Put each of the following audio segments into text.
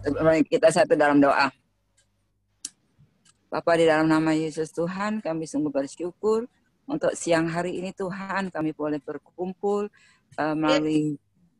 Sebelum kita satu dalam doa. Bapa, di dalam nama Yesus Tuhan, kami sungguh bersyukur untuk siang hari ini Tuhan, kami boleh berkumpul melalui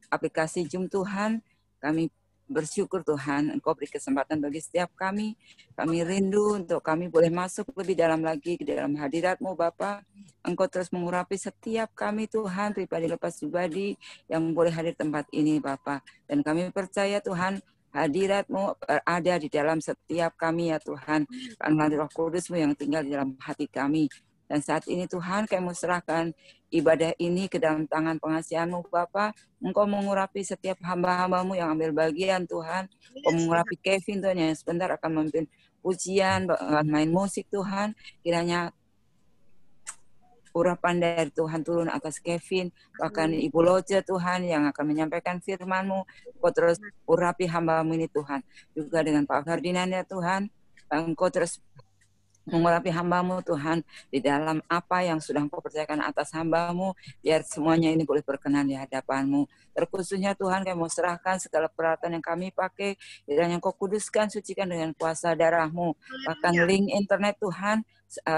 aplikasi Zoom Tuhan. Kami bersyukur Tuhan, Engkau beri kesempatan bagi setiap kami. Kami rindu untuk kami boleh masuk lebih dalam lagi ke dalam hadirat-Mu Bapa. Engkau terus mengurapi setiap kami Tuhan, pribadi lepas pribadi yang boleh hadir tempat ini Bapa. Dan kami percaya Tuhan, hadirat-Mu berada di dalam setiap kami ya Tuhan. Karena Roh Kudus-Mu yang tinggal di dalam hati kami. Dan saat ini Tuhan, kami serahkan ibadah ini ke dalam tangan pengasihan-Mu Bapa. Engkau mengurapi setiap hamba-hamba-Mu yang ambil bagian Tuhan. Engkau mengurapi Kevin Tuhan yang sebentar akan memimpin pujian, main musik Tuhan. Kiranya urapan dari Tuhan turun atas Kevin, bahkan Ibu Loce Tuhan yang akan menyampaikan firman-Mu. Engkau terus urapi hamba-Mu ini Tuhan. Juga dengan Pak Ferdinand ya Tuhan, Engkau terus mengurapi hamba-Mu Tuhan di dalam apa yang sudah Engkau percayakan atas hamba-Mu, biar semuanya ini boleh berkenan di hadapan-Mu. Terkhususnya Tuhan, kami mau serahkan segala peralatan yang kami pakai, dan yang Kau kuduskan, sucikan dengan kuasa darah-Mu. Bahkan link internet Tuhan,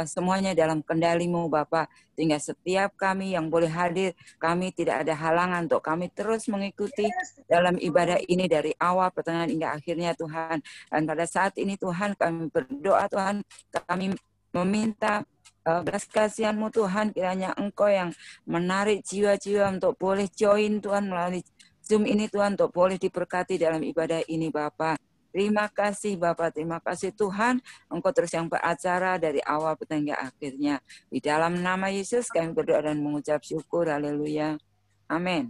semuanya dalam kendali-Mu Bapa, sehingga setiap kami yang boleh hadir, kami tidak ada halangan untuk kami terus mengikuti dalam ibadah ini dari awal, pertengahan hingga akhirnya Tuhan. Dan pada saat ini Tuhan, kami berdoa Tuhan, kami meminta belas kasihan-Mu Tuhan, kiranya Engkau yang menarik jiwa-jiwa untuk boleh join Tuhan melalui Zoom ini Tuhan, untuk boleh diberkati dalam ibadah ini Bapa. Terima kasih Bapak, terima kasih Tuhan, Engkau terus yang beracara dari awal hingga akhirnya. Di dalam nama Yesus kami berdoa dan mengucap syukur, haleluya. Amin.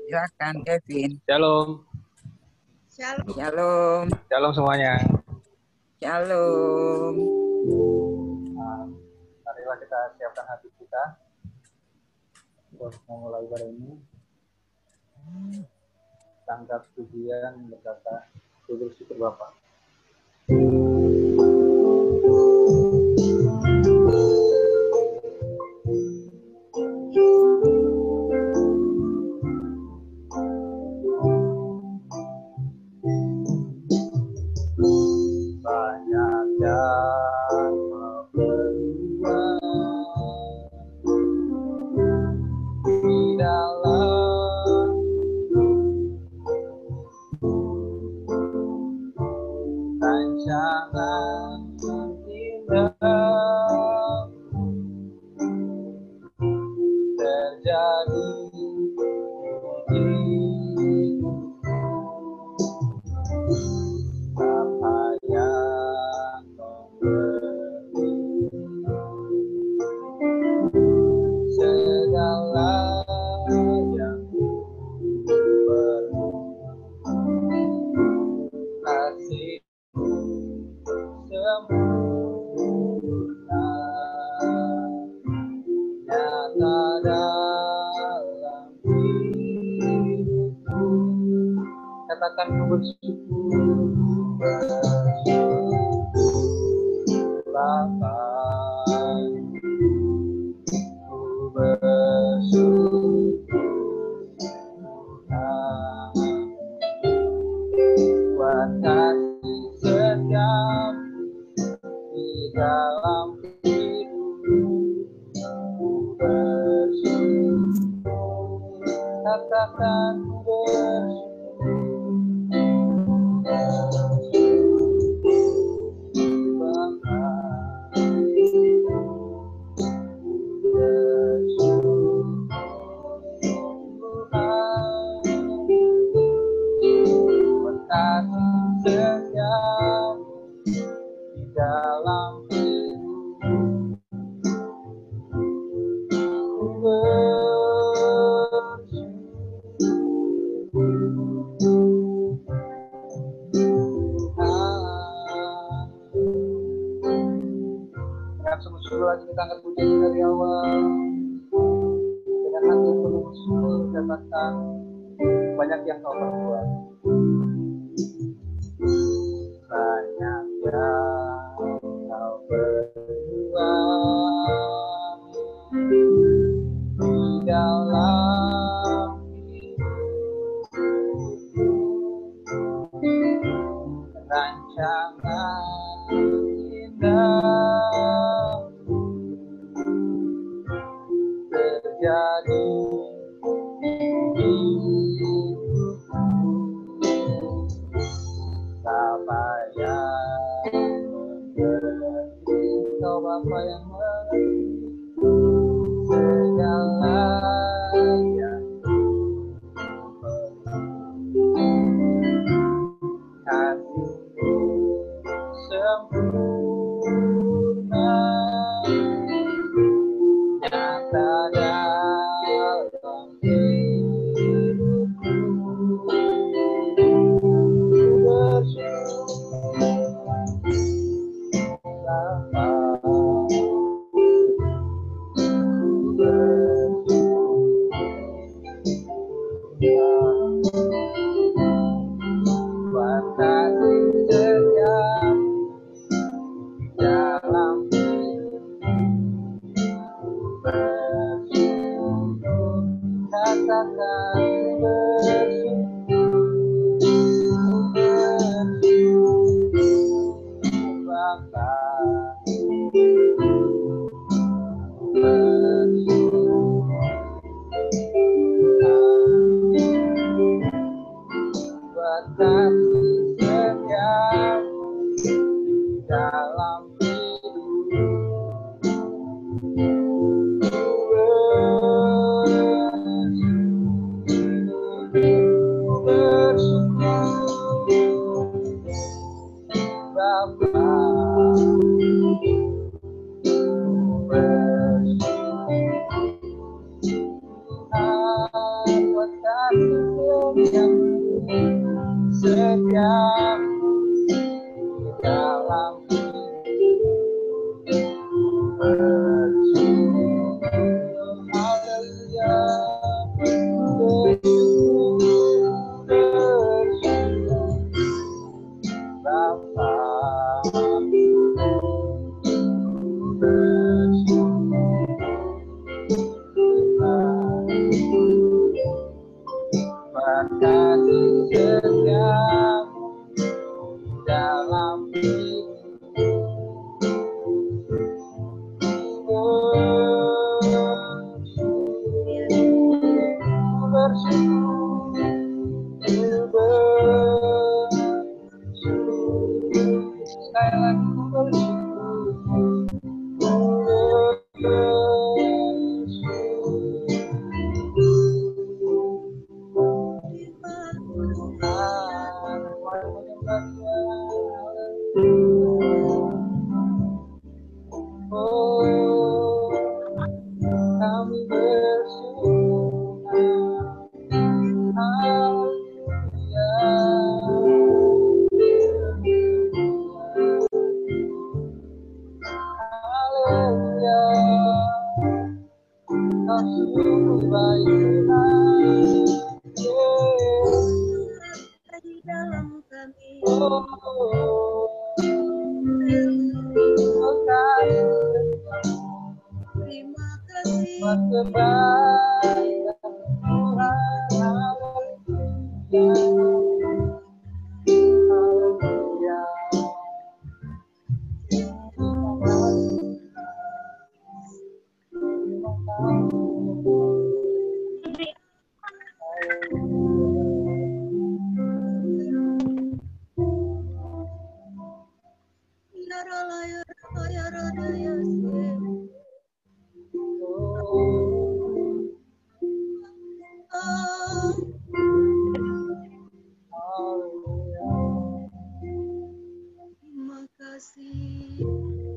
Silakan Kevin. Shalom. Shalom. Shalom semuanya. Shalom. Marilah kita siapkan hati kita untuk memulai ibadah ini. Tangkap pujian berkata, bersyukur Bapa. Banyak yang berubah di dalam rancangan indah terjadi di apa yang Kau beri, segala yang perlu, kasih sempurna nyata dalam hidupku. Katakan ku bersyukur Bapa, ku bersyukur Tuhan buat kasih setiap di dalam hidupku. Bersyukur, katakan ku bersyukur Bapa, setiap di dalam hidupku dengan sungguh-sungguh lagi kita angkat pujian dari awal dengan hati yang penuh syukur, katakan banyak yang Kau perbuat, banyak yang Kau perbuat di dalam hidupku.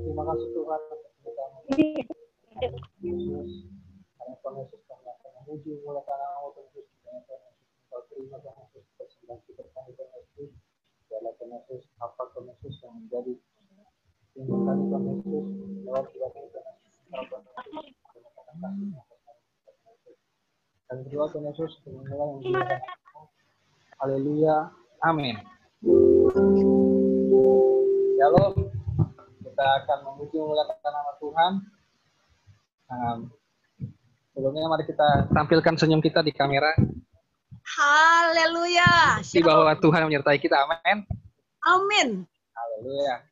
Terima kasih Tuhan. Karena Tuhan Yesus telah memuji mulai tanah Tuhan Yesus. Kau terima Tuhan Yesus persembahan kita Tuhan Yesus. Biarlah Tuhan Yesus apa Tuhan Yesus yang menjadi tindakan Tuhan Yesus lewat kita dan kedua Tuhan Yesus menilai yang dia. Haleluya. Amin. Shalom. Kita akan memuji memuliakan nama Tuhan. Sebelumnya mari kita tampilkan senyum kita di kamera. Haleluya. Di bahwa Tuhan menyertai kita. Amin. Amin. Haleluya.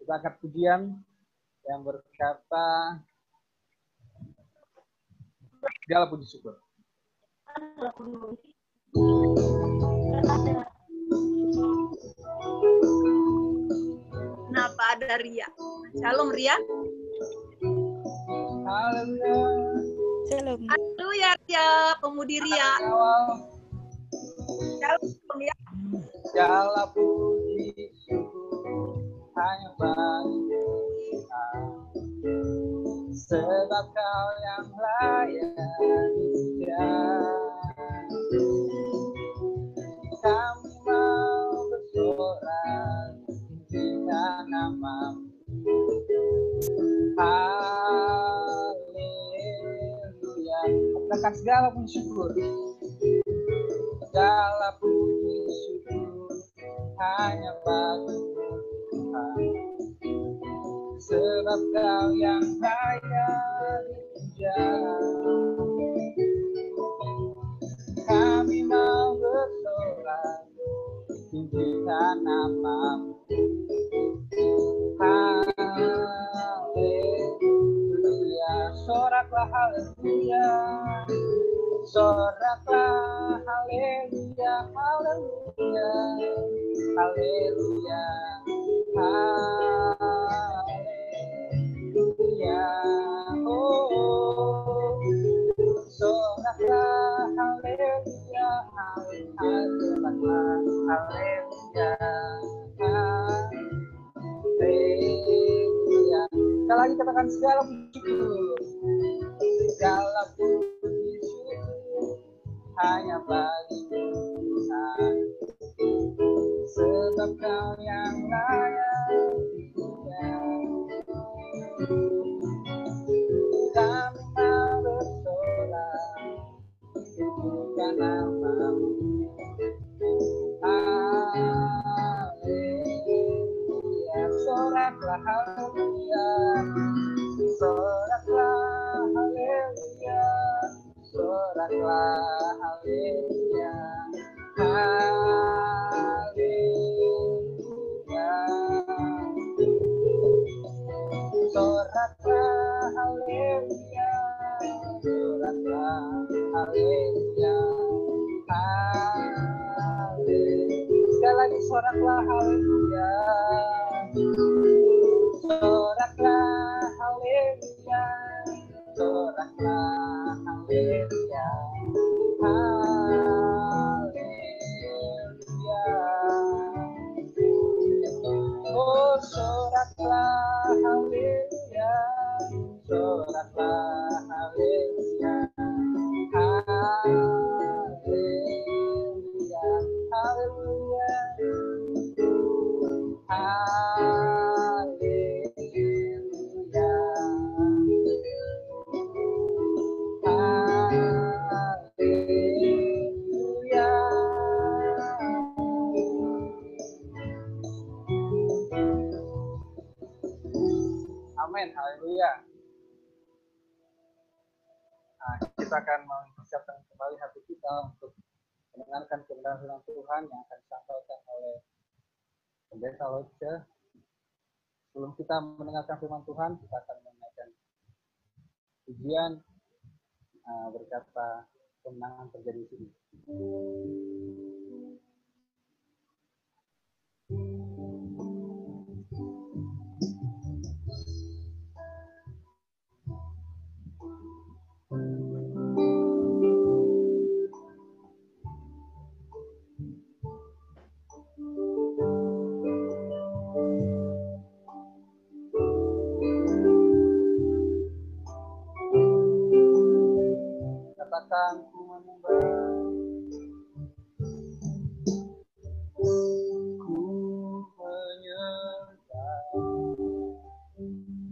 Kita angkat pujian yang berkata segala puji syukur. Kenapa ada Ria? Shalom Ria. Haleluya. Shalom. Haleluya Ria, pemudi Ria. Shalom ya. Segala puji syukur hanya bagi Tuhan. Sebab Kau yang layak kami mau bersorak tinggikan nama-Mu. Haleluya. Apakah katakan segala puji syukur. Segala puji syukur hanya bagi-Mu Tuhan. Sebab Kau yang layak dipuja. Kami mau bersorak, tinggikan nama-Mu. Haleluya, soraklah haleluya. Soraklah haleluya, haleluya, haleluya, haleluya. Oh, soraklah haleluya, haleluya, haleluya, haleluya. Sekali lagi katakan segala puji syukur, segala puji syukur hanya bagi-Mu Tuhan. Sebab Kau yang layak dipuja. Kami mau bersorak, tinggikan nama-Mu. Haleluya, soraklah haleluya, soraklah haleluya, soraklah haleluya, haleluya, soraklah haleluya, soraklah haleluya, haleluya. Sekali lagi soraklah haleluya, soraklah haleluya, soraklah haleluya, haleluya. Oh, soraklah haleluya, soraklah haleluya, haleluya, haleluya, haleluya, haleluya. Amin, haleluya. Nah, kita akan mempersiapkan kembali hati kita untuk mendengarkan kebenaran firman Tuhan yang akan disampaikan oleh Pendeta Lodja. Sebelum kita mendengarkan firman Tuhan, kita akan menaikkan pujian berkata kemenangan terjadi di sini. Katakan ku menyembah,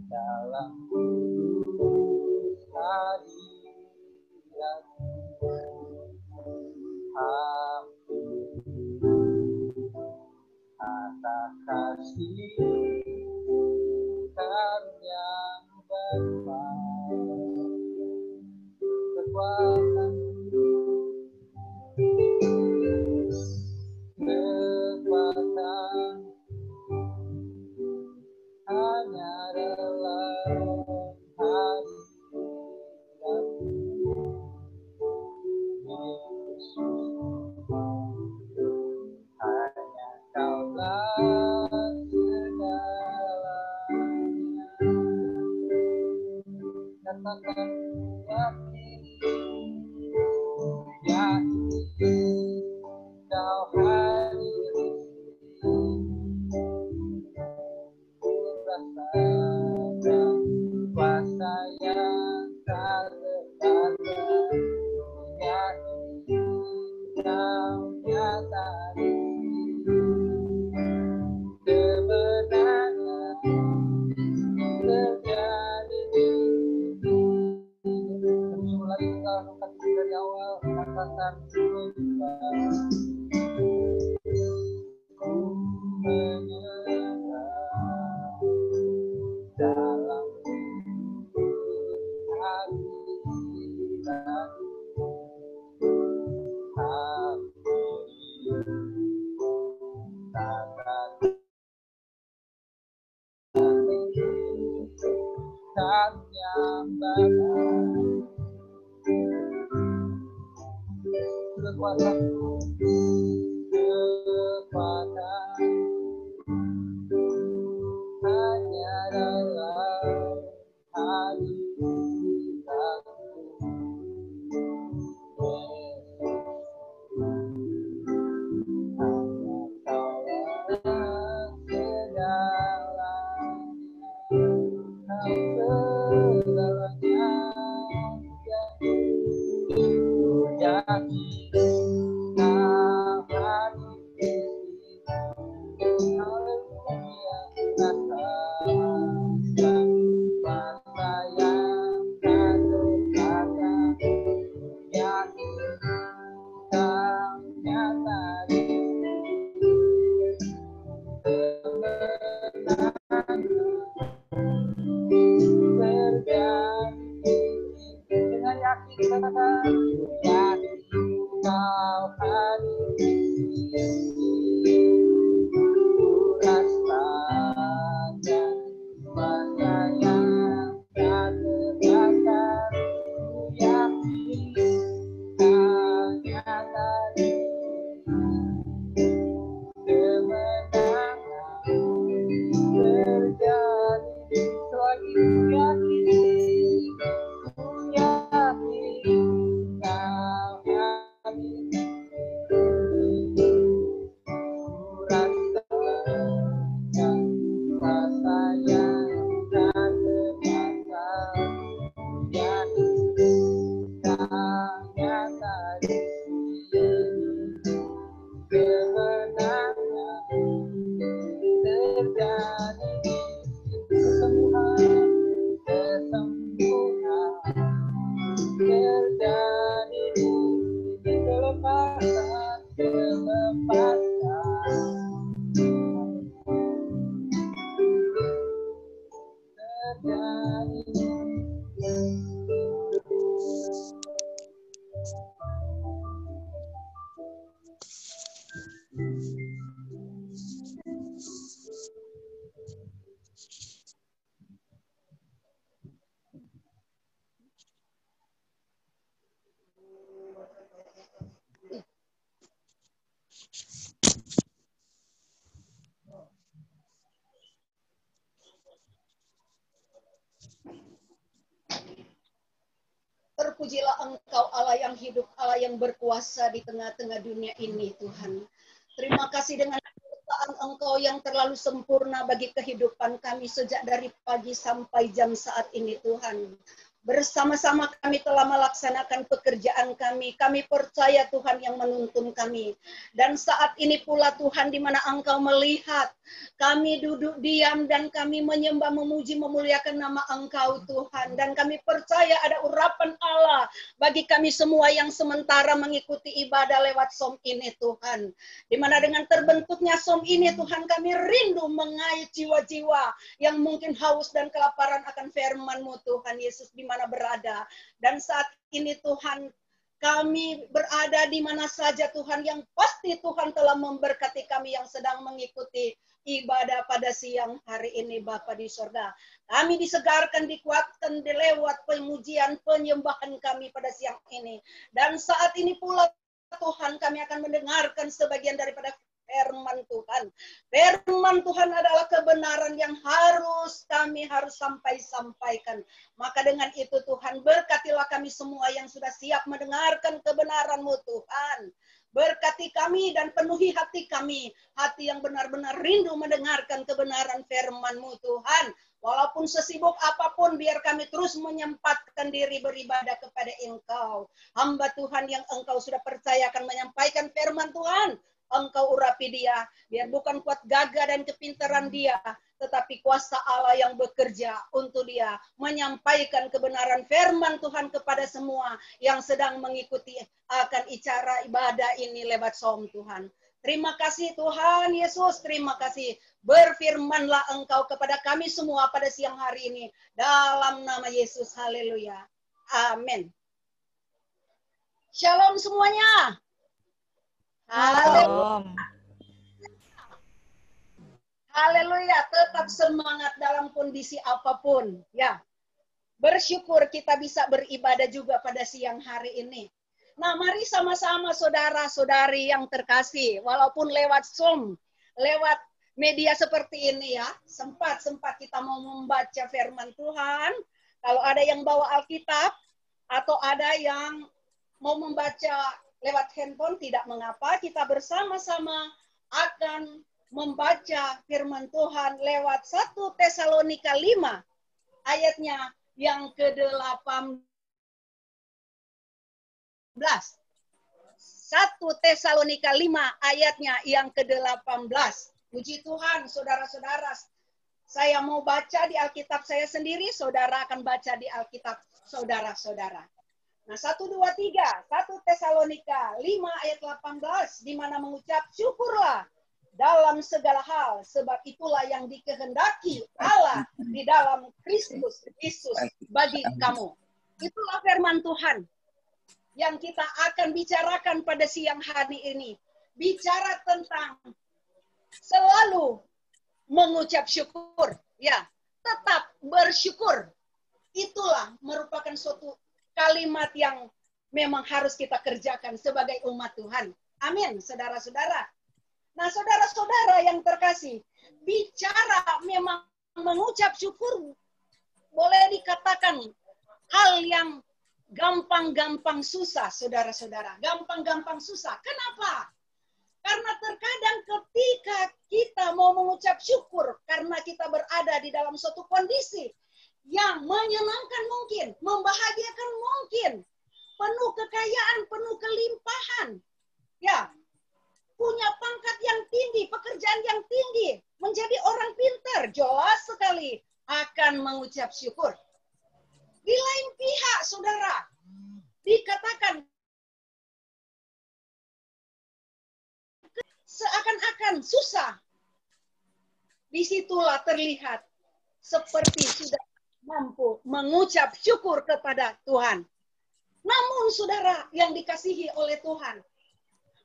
dalam kudus hadirat-Mu. Atas kasih karunia-Mu Bapa, kekuatan hanya dalam hadirat-Mu, Yesus. Hanya Kaulah segala dari awal katakan dalam kekuatan hanya dalam hadiratmu Terpujilah Engkau Allah yang hidup, Allah yang berkuasa di tengah-tengah dunia ini, Tuhan. Terima kasih dengan penyertaan Engkau yang terlalu sempurna bagi kehidupan kami sejak dari pagi sampai jam saat ini, Tuhan. Bersama-sama kami telah melaksanakan pekerjaan kami. Kami percaya Tuhan yang menuntun kami. Dan saat ini pula Tuhan di mana Engkau melihat kami duduk diam dan kami menyembah, memuji, memuliakan nama Engkau Tuhan. Dan kami percaya ada urapan Allah bagi kami semua yang sementara mengikuti ibadah lewat som ini Tuhan. Di mana dengan terbentuknya som ini Tuhan kami rindu mengait jiwa-jiwa yang mungkin haus dan kelaparan akan firman-Mu Tuhan Yesus di mana berada. Dan saat ini Tuhan kami berada di mana saja Tuhan yang pasti Tuhan telah memberkati kami yang sedang mengikuti ibadah pada siang hari ini Bapa di sorga. Kami disegarkan, dikuatkan lewat pemujian penyembahan kami pada siang ini. Dan saat ini pula Tuhan kami akan mendengarkan sebagian daripada firman Tuhan. Firman Tuhan adalah kebenaran yang kami harus sampaikan. Maka dengan itu Tuhan berkatilah kami semua yang sudah siap mendengarkan kebenaran-Mu Tuhan. Berkati kami dan penuhi hati kami, hati yang benar-benar rindu mendengarkan kebenaran firman-Mu Tuhan. Walaupun sesibuk apapun, biar kami terus menyempatkan diri beribadah kepada Engkau. Hamba Tuhan yang Engkau sudah percayakan menyampaikan firman Tuhan, Engkau urapi dia, biar bukan kuat gagah dan kepintaran dia, tetapi kuasa Allah yang bekerja untuk dia menyampaikan kebenaran firman Tuhan kepada semua yang sedang mengikuti akan acara ibadah ini lewat Zoom Tuhan. Terima kasih Tuhan Yesus, terima kasih. Berfirmanlah Engkau kepada kami semua pada siang hari ini. Dalam nama Yesus, haleluya. Amin. Shalom semuanya. Haleluya. Haleluya, tetap semangat dalam kondisi apapun. Ya, bersyukur kita bisa beribadah juga pada siang hari ini. Nah, mari sama-sama saudara-saudari yang terkasih, walaupun lewat Zoom, lewat media seperti ini ya, sempat kita mau membaca firman Tuhan. Kalau ada yang bawa Alkitab, atau ada yang mau membaca lewat handphone, tidak mengapa, kita bersama-sama akan membaca firman Tuhan lewat 1 Tesalonika 5 ayatnya yang ke-18. 1 Tesalonika 5 ayatnya yang ke-18. Puji Tuhan, saudara-saudara. Saya mau baca di Alkitab saya sendiri, saudara akan baca di Alkitab saudara-saudara. Nah, 1, 2, 3. 1 Tesalonika 5 ayat 18, di mana mengucap syukurlah dalam segala hal, sebab itulah yang dikehendaki Allah di dalam Kristus Yesus bagi kamu. Itulah firman Tuhan yang kita akan bicarakan pada siang hari ini. Bicara tentang selalu mengucap syukur. Ya, tetap bersyukur. Itulah merupakan suatu kalimat yang memang harus kita kerjakan sebagai umat Tuhan. Amin, saudara-saudara. Nah, saudara-saudara yang terkasih, bicara memang mengucap syukur boleh dikatakan hal yang gampang-gampang susah, saudara-saudara. Gampang-gampang susah. Kenapa? Karena terkadang ketika kita mau mengucap syukur, karena kita berada di dalam suatu kondisi yang menyenangkan mungkin, membahagiakan mungkin, penuh kekayaan, penuh kelimpahan. Ya, punya pangkat yang tinggi, pekerjaan yang tinggi, menjadi orang pintar, jelas sekali akan mengucap syukur. Di lain pihak, saudara, dikatakan seakan-akan susah. Disitulah terlihat seperti sudah mampu mengucap syukur kepada Tuhan. Namun, saudara yang dikasihi oleh Tuhan,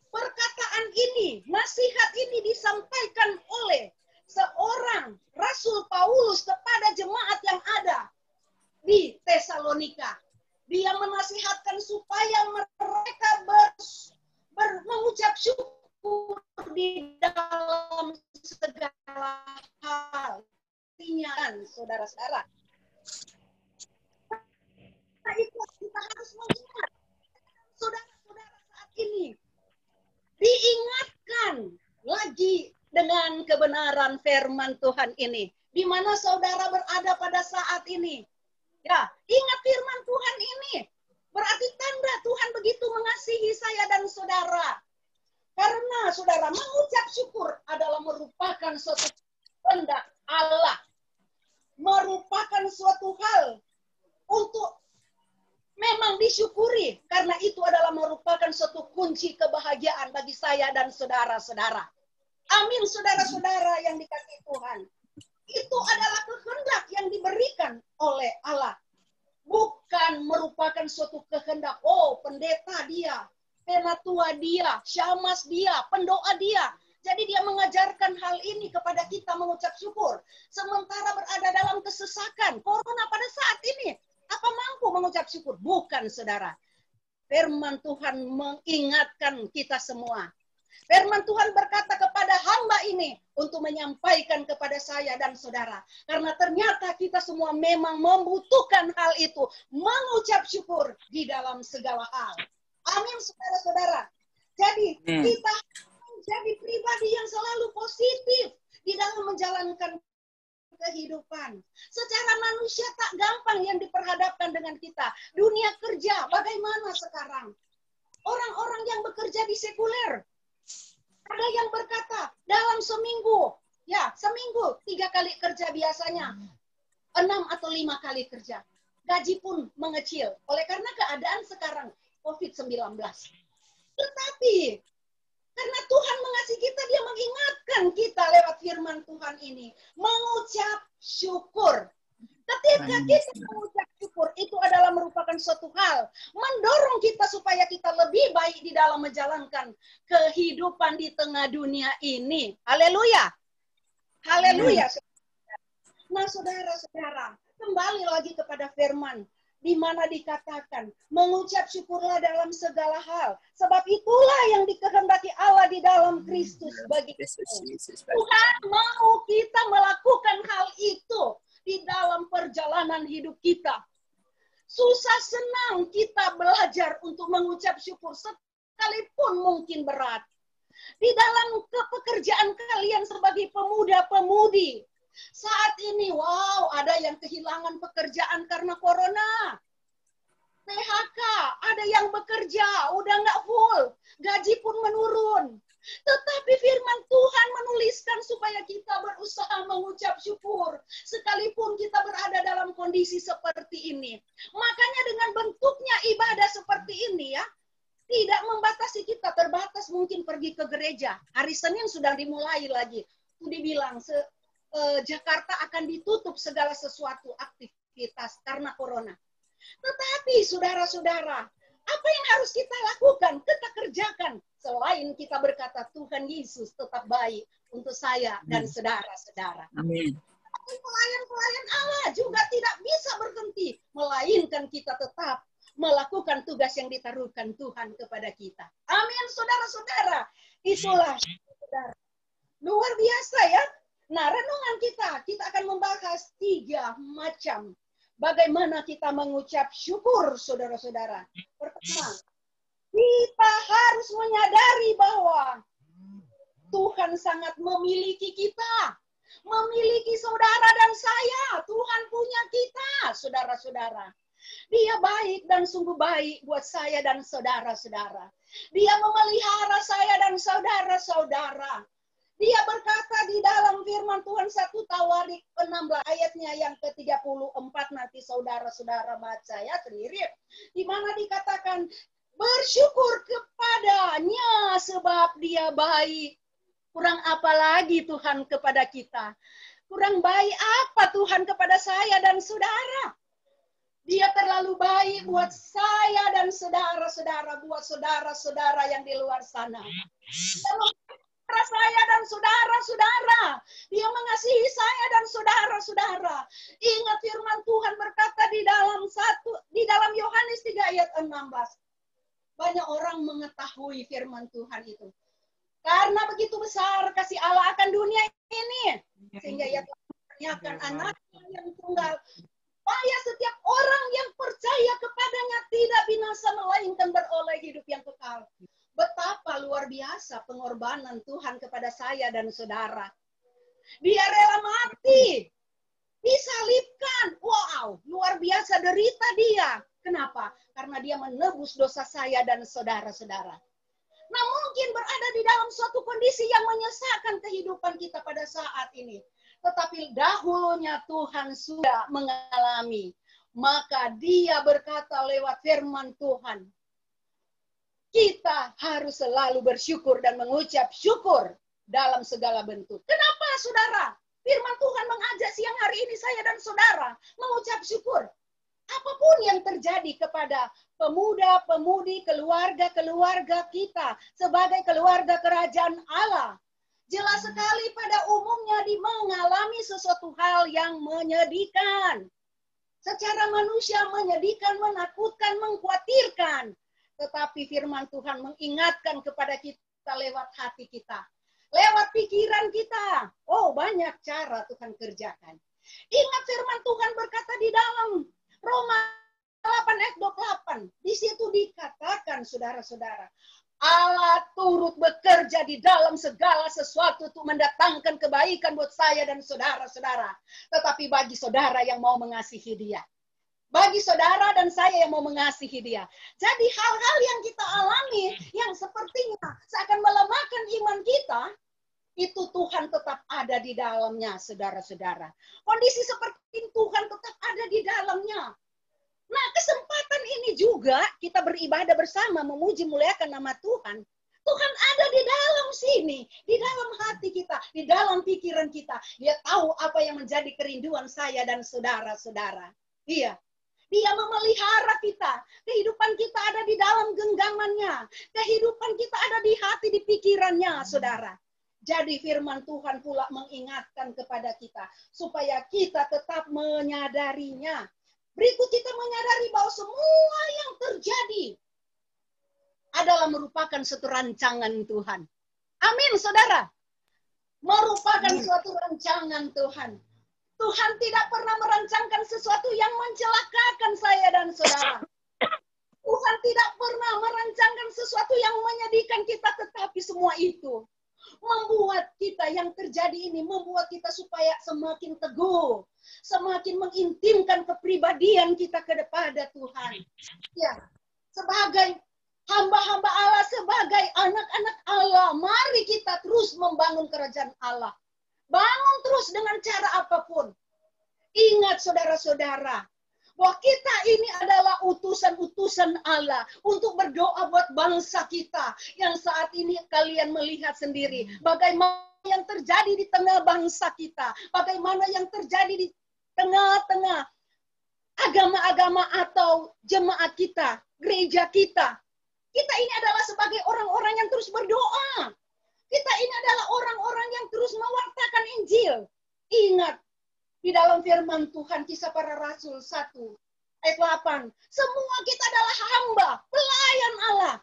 perkataan ini, nasihat ini disampaikan oleh seorang Rasul Paulus kepada jemaat yang ada di Tesalonika. Dia menasihatkan supaya mereka mengucap syukur di dalam segala hal. Artinya, saudara-saudara, itu kita harus mengingat, saudara-saudara saat ini diingatkan lagi dengan kebenaran firman Tuhan ini. Di mana saudara berada pada saat ini. Ya, ingat firman Tuhan ini. Berarti tanda Tuhan begitu mengasihi saya dan saudara. Karena saudara mengucap syukur adalah merupakan suatu kehendak Allah. Merupakan suatu hal untuk memang disyukuri, karena itu adalah merupakan suatu kunci kebahagiaan bagi saya dan saudara-saudara. Amin, saudara-saudara yang dikasihi Tuhan. Itu adalah kehendak yang diberikan oleh Allah. Bukan merupakan suatu kehendak, oh pendeta dia, penatua dia, syamas dia, pendoa dia. Jadi dia mengajarkan hal ini kepada kita mengucap syukur. Sementara berada dalam kesesakan, corona pada saat ini, apa mampu mengucap syukur? Bukan, saudara. Firman Tuhan mengingatkan kita semua. Firman Tuhan berkata kepada hamba ini untuk menyampaikan kepada saya dan saudara. Karena ternyata kita semua memang membutuhkan hal itu. Mengucap syukur di dalam segala hal. Amin, saudara-saudara. Jadi kita menjadi pribadi yang selalu positif di dalam menjalankan kehidupan. Secara manusia tak gampang yang diperhadapkan dengan kita. Dunia kerja, bagaimana sekarang? Orang-orang yang bekerja di sekuler. Ada yang berkata, dalam seminggu Ya, seminggu 3 kali kerja biasanya. 6 atau 5 kali kerja. Gaji pun mengecil. Oleh karena keadaan sekarang COVID-19. Tetapi karena Tuhan mengasihi kita, dia mengingatkan kita lewat firman Tuhan ini. Mengucap syukur. Ketika kita mengucap syukur, itu adalah merupakan suatu hal. Mendorong kita supaya kita lebih baik di dalam menjalankan kehidupan di tengah dunia ini. Haleluya. Haleluya. Nah, saudara-saudara, kembali lagi kepada firman. Di mana dikatakan, mengucap syukurlah dalam segala hal. Sebab itulah yang dikehendaki Allah di dalam Kristus bagi kita. Tuhan mau kita melakukan hal itu di dalam perjalanan hidup kita. Susah senang kita belajar untuk mengucap syukur sekalipun mungkin berat. Di dalam pekerjaan kalian sebagai pemuda-pemudi, saat ini, wow, ada yang kehilangan pekerjaan karena corona. PHK, ada yang bekerja, udah nggak full, gaji pun menurun. Tetapi firman Tuhan menuliskan supaya kita berusaha mengucap syukur. Sekalipun kita berada dalam kondisi seperti ini. Makanya dengan bentuknya ibadah seperti ini ya, tidak membatasi kita, terbatas mungkin pergi ke gereja. Hari Senin sudah dimulai lagi. Itu dibilang, Jakarta akan ditutup segala sesuatu aktivitas karena corona. Tetapi saudara-saudara, apa yang harus kita lakukan, kita kerjakan selain kita berkata Tuhan Yesus tetap baik untuk saya dan saudara-saudara. Amin. Pelayan-pelayan Allah juga tidak bisa berhenti, melainkan kita tetap melakukan tugas yang ditaruhkan Tuhan kepada kita. Amin, saudara-saudara. Itulah saudara. Luar biasa ya. Nah, renungan kita akan membahas 3 macam bagaimana kita mengucap syukur, saudara-saudara. Pertama, kita harus menyadari bahwa Tuhan sangat memiliki kita. Memiliki saudara dan saya. Tuhan punya kita, saudara-saudara. Dia baik dan sungguh baik buat saya dan saudara-saudara. Dia memelihara saya dan saudara-saudara. Dia berkata di dalam firman Tuhan 1 Tawarik 16 ayatnya yang ke-34, nanti saudara-saudara baca ya sendiri. Di mana dikatakan, bersyukur kepadanya sebab dia baik. Kurang apa lagi Tuhan kepada kita? Kurang baik apa Tuhan kepada saya dan saudara? Dia terlalu baik buat saya dan saudara-saudara, buat saudara-saudara yang di luar sana. Saya dan saudara-saudara. Dia mengasihi saya dan saudara-saudara. Ingat firman Tuhan berkata di dalam Yohanes 3 ayat 16. Banyak orang mengetahui firman Tuhan itu. Karena begitu besar kasih Allah akan dunia ini, sehingga ia telah mengaruniakan anaknya yang tunggal, supaya setiap orang yang percaya kepadanya tidak binasa melainkan beroleh hidup yang kekal. Betapa luar biasa pengorbanan Tuhan kepada saya dan saudara. Dia rela mati, disalibkan. Wow, luar biasa derita dia. Kenapa? Karena dia menebus dosa saya dan saudara-saudara. Nah, mungkin berada di dalam suatu kondisi yang menyesakkan kehidupan kita pada saat ini. Tetapi dahulunya Tuhan sudah mengalami. Maka dia berkata lewat firman Tuhan, kita harus selalu bersyukur dan mengucap syukur dalam segala bentuk. Kenapa, saudara? Firman Tuhan mengajak siang hari ini saya dan saudara mengucap syukur. Apapun yang terjadi kepada pemuda-pemudi, keluarga-keluarga kita sebagai keluarga kerajaan Allah. Jelas sekali pada umumnya mengalami sesuatu hal yang menyedihkan. Secara manusia menyedihkan, menakutkan, mengkhawatirkan. Tetapi firman Tuhan mengingatkan kepada kita lewat hati kita. Lewat pikiran kita. Oh, banyak cara Tuhan kerjakan. Ingat firman Tuhan berkata di dalam Roma 8 ayat 28. Di situ dikatakan, saudara-saudara, Allah turut bekerja di dalam segala sesuatu untuk mendatangkan kebaikan buat saya dan saudara-saudara. Tetapi bagi saudara yang mau mengasihi dia. Bagi saudara dan saya yang mau mengasihi dia. Jadi hal-hal yang kita alami, yang sepertinya seakan melemahkan iman kita, itu Tuhan tetap ada ada di dalamnya, saudara-saudara. Kondisi seperti Tuhan tetap ada di dalamnya. Nah, kesempatan ini juga kita beribadah bersama, memuji muliakan nama Tuhan. Tuhan ada di dalam sini, di dalam hati kita, di dalam pikiran kita. Dia tahu apa yang menjadi kerinduan saya dan saudara-saudara. Iya. Dia memelihara kita. Kehidupan kita ada di dalam genggamannya. Kehidupan kita ada di hati, di pikirannya, saudara. Jadi firman Tuhan pula mengingatkan kepada kita, supaya kita tetap menyadarinya. Berikut kita menyadari bahwa semua yang terjadi adalah merupakan suatu rancangan Tuhan. Amin, saudara. Merupakan suatu rancangan Tuhan. Tuhan tidak pernah merancangkan sesuatu yang mencelakakan saya dan saudara. Tuhan tidak pernah merancangkan sesuatu yang menyedihkan kita, tetapi semua itu membuat kita, yang terjadi ini membuat kita supaya semakin teguh, semakin mengintimkan kepribadian kita kepada Tuhan. Ya, sebagai hamba-hamba Allah, sebagai anak-anak Allah, mari kita terus membangun kerajaan Allah. Bangun terus dengan cara apapun. Ingat saudara-saudara, bahwa kita ini adalah utusan-utusan Allah untuk berdoa buat bangsa kita yang saat ini kalian melihat sendiri. Bagaimana yang terjadi di tengah bangsa kita. Bagaimana yang terjadi di tengah-tengah agama-agama atau jemaat kita, gereja kita. Kita ini adalah sebagai orang-orang yang terus berdoa. Kita ini adalah orang-orang yang terus mewartakan Injil. Ingat, di dalam firman Tuhan, Kisah Para Rasul 1, ayat 8. Semua kita adalah hamba, pelayan Allah.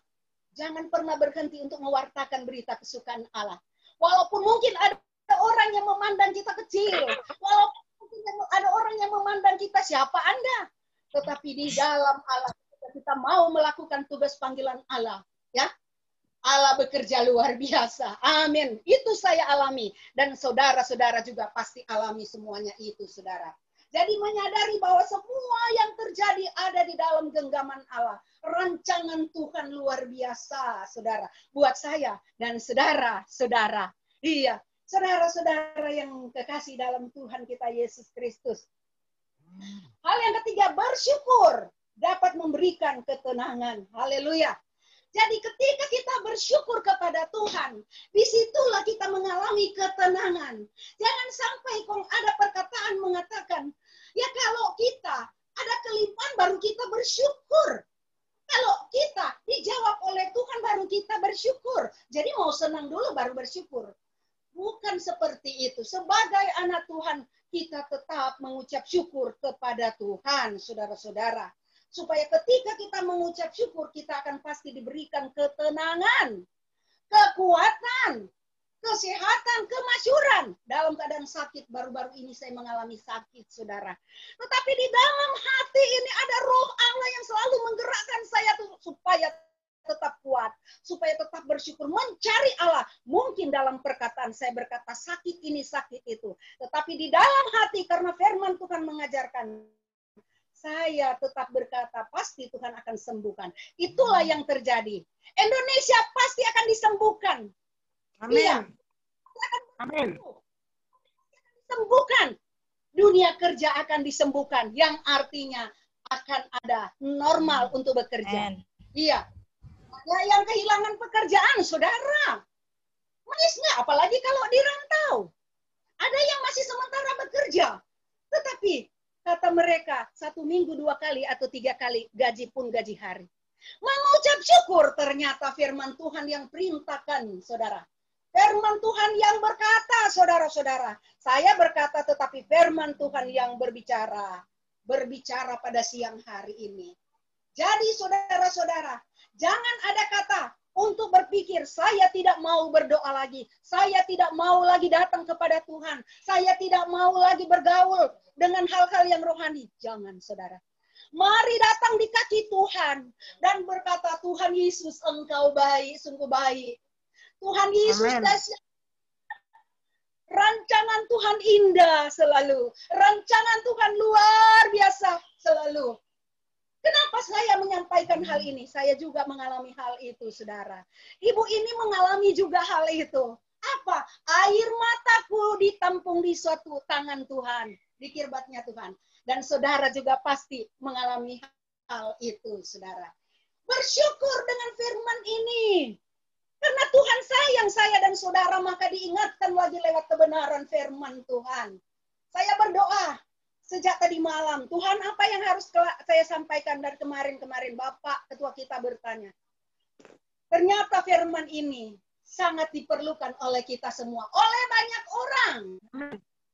Jangan pernah berhenti untuk mewartakan berita kesukaan Allah. Walaupun mungkin ada orang yang memandang kita kecil. Walaupun mungkin ada orang yang memandang kita, siapa Anda? Tetapi di dalam Allah, kita mau melakukan tugas panggilan Allah. Ya, Allah bekerja luar biasa. Amin. Itu saya alami. Dan saudara-saudara juga pasti alami semuanya itu, saudara. Jadi menyadari bahwa semua yang terjadi ada di dalam genggaman Allah. Rancangan Tuhan luar biasa, saudara. Buat saya dan saudara-saudara. Iya, saudara-saudara yang kekasih dalam Tuhan kita Yesus Kristus. Hal yang ketiga, bersyukur dapat memberikan ketenangan. Haleluya. Jadi ketika kita bersyukur kepada Tuhan, disitulah kita mengalami ketenangan. Jangan sampai kong ada perkataan mengatakan, ya kalau kita ada kelimpahan baru kita bersyukur. Kalau kita dijawab oleh Tuhan baru kita bersyukur. Jadi mau senang dulu baru bersyukur. Bukan seperti itu. Sebagai anak Tuhan, kita tetap mengucap syukur kepada Tuhan, saudara-saudara. Supaya ketika kita mengucap syukur, kita akan pasti diberikan ketenangan, kekuatan, kesehatan, kemasyuran. Dalam keadaan sakit, baru-baru ini saya mengalami sakit, saudara. Tetapi di dalam hati ini ada roh Allah yang selalu menggerakkan saya supaya tetap kuat, supaya tetap bersyukur, mencari Allah. Mungkin dalam perkataan saya berkata sakit ini, sakit itu. Tetapi di dalam hati, karena firman Tuhan mengajarkan, saya tetap berkata, pasti Tuhan akan sembuhkan. Itulah yang terjadi. Indonesia pasti akan disembuhkan. Amin. Iya. Amin. Disembuhkan. Dunia kerja akan disembuhkan. Yang artinya akan ada normal untuk bekerja. Amen. Iya. Nah, yang kehilangan pekerjaan, saudara. Manisnya, apalagi kalau di rantau. Ada yang masih sementara bekerja. Tetapi kata mereka, 1 minggu 2 kali atau 3 kali, gaji pun gaji hari. Mengucap syukur ternyata firman Tuhan yang perintahkan, saudara. Firman Tuhan yang berkata, saudara-saudara. Saya berkata, tetapi firman Tuhan yang berbicara. Berbicara pada siang hari ini. Jadi saudara-saudara, jangan ada kata untuk berpikir, saya tidak mau berdoa lagi. Saya tidak mau lagi datang kepada Tuhan. Saya tidak mau lagi bergaul dengan hal-hal yang rohani. Jangan, saudara. Mari datang di kaki Tuhan. Dan berkata, Tuhan Yesus, Engkau baik, sungguh baik. Tuhan Yesus, dahsyat. Rancangan Tuhan indah selalu. Rancangan Tuhan luar biasa selalu. Kenapa saya menyampaikan hal ini? Saya juga mengalami hal itu, saudara. Ibu ini mengalami juga hal itu. apa? Air mataku ditampung di suatu tangan Tuhan, di kirbatnya Tuhan. Dan saudara juga pasti mengalami hal itu, saudara. Bersyukur dengan firman ini. Karena Tuhan sayang saya dan saudara, maka diingatkan lagi lewat kebenaran firman Tuhan. Saya berdoa sejak tadi malam, Tuhan apa yang harus saya sampaikan dari kemarin-kemarin? Bapak Ketua kita bertanya. Ternyata firman ini sangat diperlukan oleh kita semua, oleh banyak orang.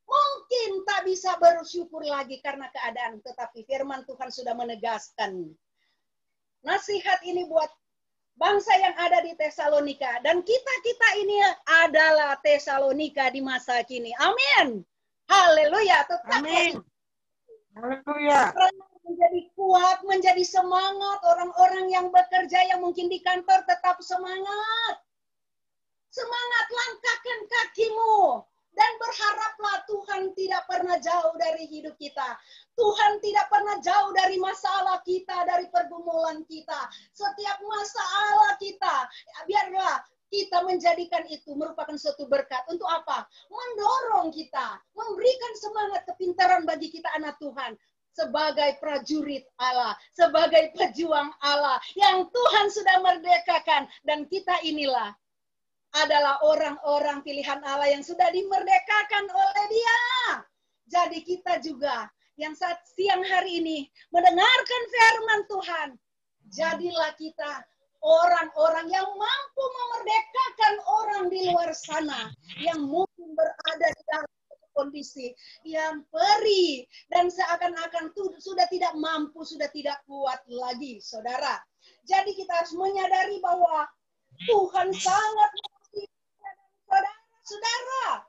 Mungkin tak bisa bersyukur lagi karena keadaan, tetapi firman Tuhan sudah menegaskan. Nasihat ini buat bangsa yang ada di Tesalonika, dan kita ini adalah Tesalonika di masa kini. Amin. Haleluya. Tetap Amin. Haleluya. menjadi kuat, menjadi semangat. Orang-orang yang bekerja, yang mungkin di kantor, tetap semangat. Semangat, langkahkan kakimu. Dan berharaplah Tuhan tidak pernah jauh dari hidup kita. Tuhan tidak pernah jauh dari masalah kita, dari pergumulan kita. Setiap masalah kita, biarlah kita menjadikan itu merupakan suatu berkat. Untuk apa? Mendorong kita, memberikan semangat kepintaran bagi kita anak Tuhan. Sebagai prajurit Allah, sebagai pejuang Allah, yang Tuhan sudah merdekakan. Dan kita inilah adalah orang-orang pilihan Allah yang sudah dimerdekakan oleh Dia. Jadi kita juga yang saat siang hari ini mendengarkan firman Tuhan, jadilah kita orang-orang yang mampu memerdekakan orang di luar sana yang mungkin berada di dalam kondisi yang perih dan seakan-akan sudah tidak mampu, sudah tidak kuat lagi, saudara. Jadi kita harus menyadari bahwa Tuhan sangat saudara.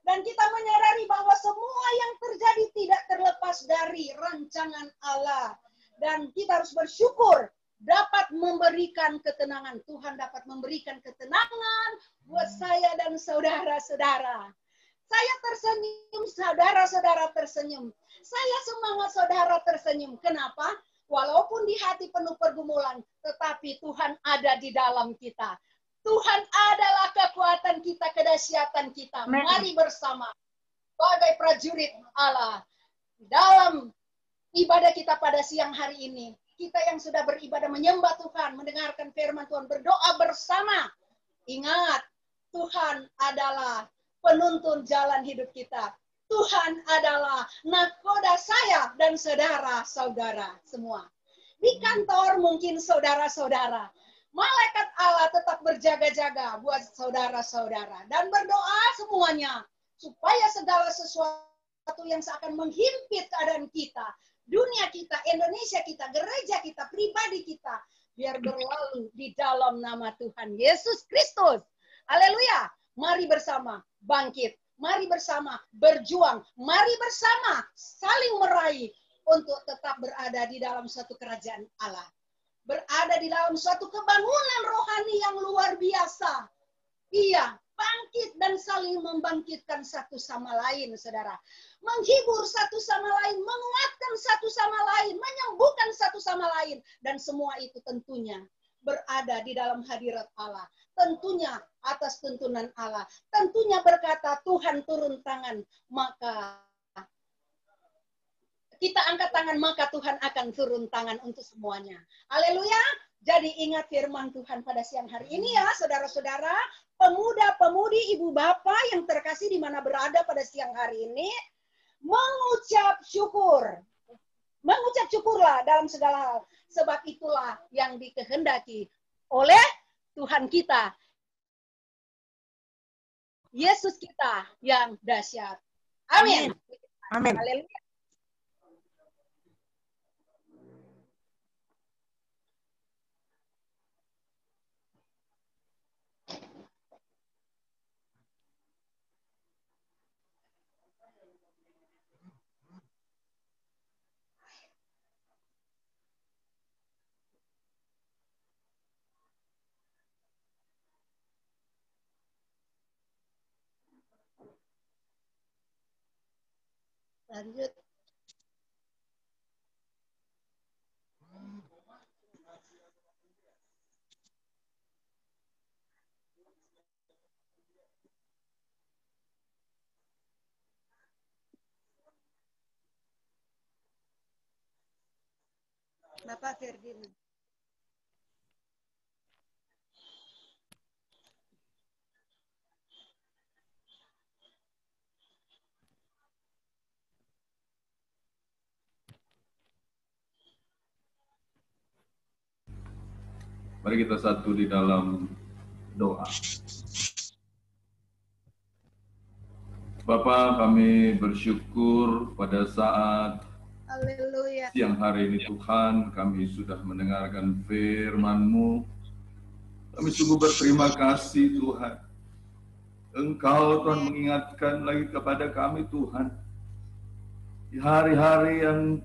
Dan kita menyadari bahwa semua yang terjadi tidak terlepas dari rancangan Allah. Dan kita harus bersyukur dapat memberikan ketenangan. Tuhan dapat memberikan ketenangan buat saya dan saudara-saudara. Saya tersenyum, saudara-saudara tersenyum. Saya semangat, saudara tersenyum. Kenapa? Walaupun di hati penuh pergumulan, tetapi Tuhan ada di dalam kita. Tuhan adalah kekuatan kita, kedahsyatan kita. Mari bersama sebagai prajurit Allah dalam ibadah kita pada siang hari ini. Kita yang sudah beribadah menyembah Tuhan, mendengarkan firman Tuhan, berdoa bersama. Ingat, Tuhan adalah penuntun jalan hidup kita. Tuhan adalah nakoda saya dan saudara-saudara semua. Di kantor mungkin saudara-saudara. Malaikat Allah tetap berjaga-jaga buat saudara-saudara. Dan berdoa semuanya. Supaya segala sesuatu yang seakan menghimpit keadaan kita. Dunia kita, Indonesia kita, gereja kita, pribadi kita. Biar berlalu di dalam nama Tuhan Yesus Kristus. Haleluya. Mari bersama bangkit. Mari bersama berjuang. Mari bersama saling meraih. Untuk tetap berada di dalam satu kerajaan Allah. Berada di dalam suatu kebangunan rohani yang luar biasa. Iya, bangkit dan saling membangkitkan satu sama lain, saudara. Menghibur satu sama lain, menguatkan satu sama lain, menyembuhkan satu sama lain. Dan semua itu tentunya berada di dalam hadirat Allah. Tentunya atas tuntunan Allah. Tentunya berkata, Tuhan turun tangan, maka kita angkat tangan, maka Tuhan akan turun tangan untuk semuanya. Haleluya. Jadi ingat firman Tuhan pada siang hari ini ya, saudara-saudara, pemuda-pemudi, ibu bapak yang terkasih di mana berada pada siang hari ini, mengucap syukur. Mengucap syukurlah dalam segala hal. Sebab itulah yang dikehendaki oleh Tuhan kita. Yesus kita yang dahsyat. Amin. Amin. Haleluya. Lanjut. Bapak Ferdinand. Mari kita satu di dalam doa. Bapa, kami bersyukur pada saat Haleluya. siang hari ini Tuhan, kami sudah mendengarkan firman-Mu. Kami sungguh berterima kasih Tuhan. Engkau Tuhan mengingatkan lagi kepada kami Tuhan. Di hari-hari yang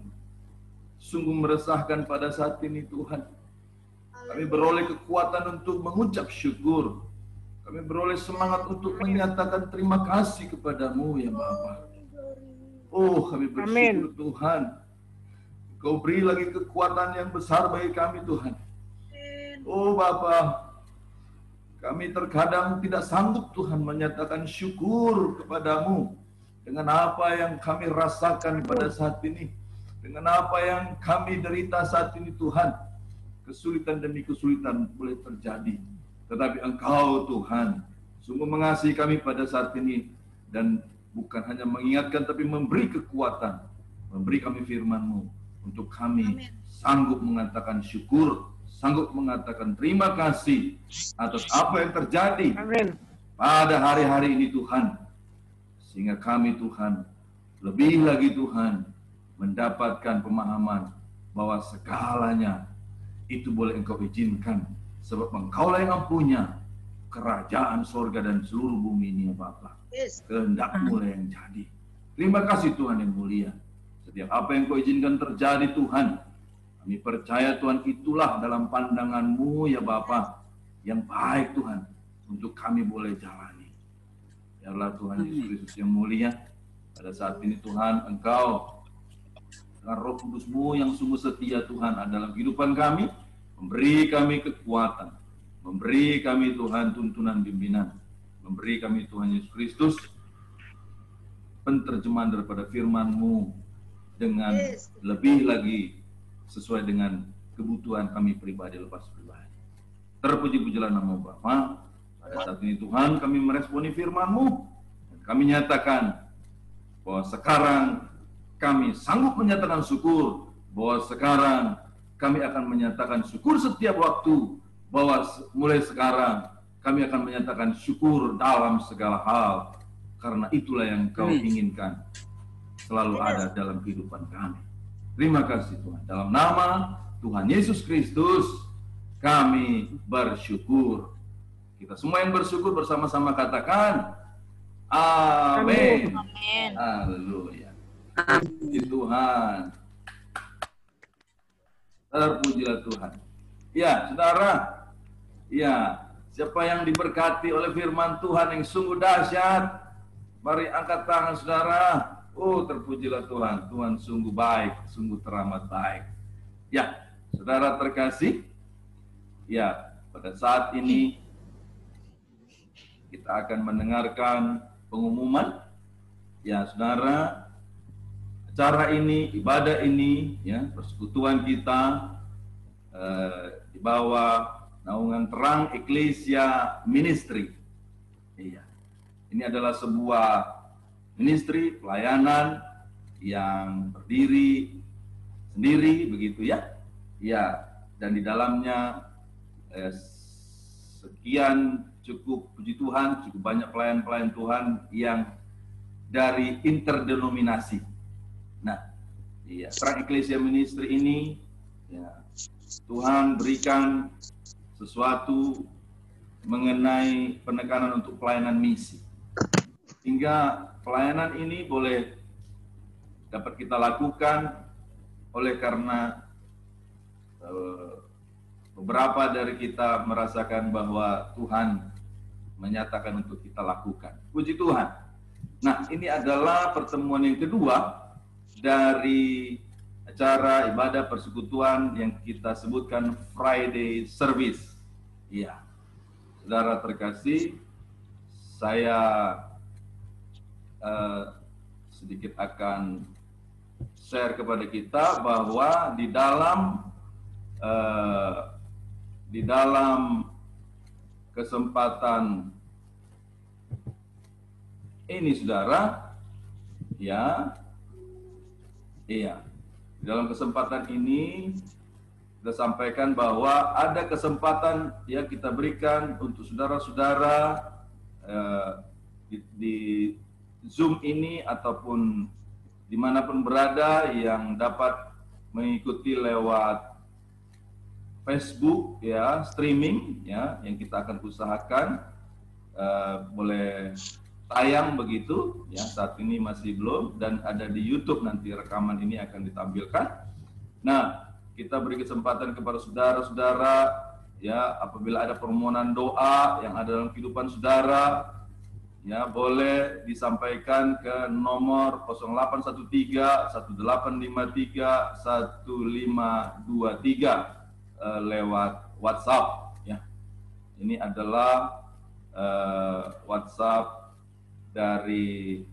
sungguh meresahkan pada saat ini Tuhan. Kami beroleh kekuatan untuk mengucap syukur. Kami beroleh semangat untuk menyatakan terima kasih kepadamu ya Bapa. Oh, kami bersyukur Tuhan. Kau beri lagi kekuatan yang besar bagi kami Tuhan. Oh Bapa, kami terkadang tidak sanggup Tuhan menyatakan syukur kepadamu dengan apa yang kami rasakan pada saat ini, dengan apa yang kami derita saat ini Tuhan. Kesulitan demi kesulitan boleh terjadi, tetapi Engkau Tuhan sungguh mengasihi kami pada saat ini, dan bukan hanya mengingatkan tapi memberi kekuatan, memberi kami firman-Mu untuk kami sanggup mengatakan syukur, sanggup mengatakan terima kasih atas apa yang terjadi pada hari-hari ini Tuhan, sehingga kami Tuhan lebih lagi Tuhan mendapatkan pemahaman bahwa segalanya itu boleh Engkau izinkan, sebab Engkaulah yang punya kerajaan sorga dan seluruh bumi ini ya Bapa. Kehendak-Mu lah yang jadi. Terima kasih Tuhan yang mulia. Setiap apa yang Kau izinkan terjadi Tuhan, kami percaya Tuhan itulah dalam pandangan-Mu ya Bapa yang baik Tuhan untuk kami boleh jalani. Biarlah Tuhan Yesus Kristus yang mulia, pada saat ini Tuhan Engkau dengan Roh Kudus-Mu yang sungguh setia Tuhan dalam kehidupan kami, memberi kami kekuatan, memberi kami Tuhan tuntunan pimpinan, memberi kami Tuhan Yesus Kristus penterjemahan daripada firman-Mu dengan lebih lagi sesuai dengan kebutuhan kami pribadi lepas pribadi. Terpuji-pujilah nama Bapa. Pada saat ini Tuhan kami meresponi firman-Mu, dan kami nyatakan bahwa sekarang kami sanggup menyatakan syukur, bahwa sekarang kami akan menyatakan syukur setiap waktu, bahwa mulai sekarang kami akan menyatakan syukur dalam segala hal, karena itulah yang Kau inginkan selalu ada dalam kehidupan kami. Terima kasih Tuhan. Dalam nama Tuhan Yesus Kristus kami bersyukur. Kita semua yang bersyukur bersama-sama katakan amin. Amin. Haleluya. Puji Tuhan. Terpujilah Tuhan. Ya, saudara. Ya, siapa yang diberkati oleh firman Tuhan yang sungguh dahsyat, mari angkat tangan saudara. Oh, terpujilah Tuhan. Tuhan sungguh baik, sungguh teramat baik. Ya, saudara terkasih. Ya, pada saat ini kita akan mendengarkan pengumuman. Ya, saudara. Acara ini, ibadah ini, ya, persekutuan kita di bawah naungan Terang Eklesia Ministry. Iya, ini adalah sebuah ministry pelayanan yang berdiri sendiri, begitu ya. Ya, dan di dalamnya sekian cukup puji Tuhan, cukup banyak pelayan-pelayan Tuhan yang dari interdenominasi. Nah, iya, Terang Eklesia Ministry ini, ya, Tuhan berikan sesuatu mengenai penekanan untuk pelayanan misi. Hingga pelayanan ini boleh dapat kita lakukan oleh karena beberapa dari kita merasakan bahwa Tuhan menyatakan untuk kita lakukan. Puji Tuhan. Nah, ini adalah pertemuan yang kedua dari acara ibadah persekutuan yang kita sebutkan Friday Service. Iya, saudara terkasih, saya sedikit akan share kepada kita bahwa di dalam di dalam kesempatan ini, saudara, ya, iya, dalam kesempatan ini kita sampaikan bahwa ada kesempatan ya kita berikan untuk saudara-saudara di Zoom ini ataupun dimanapun berada yang dapat mengikuti lewat Facebook ya, streaming ya, yang kita akan usahakan boleh tayang begitu ya, saat ini masih belum, dan ada di YouTube, nanti rekaman ini akan ditampilkan. Nah, kita beri kesempatan kepada saudara-saudara ya, apabila ada permohonan doa yang ada dalam kehidupan saudara ya, boleh disampaikan ke nomor 0813 1853 1523 lewat WhatsApp ya. Ini adalah WhatsApp dari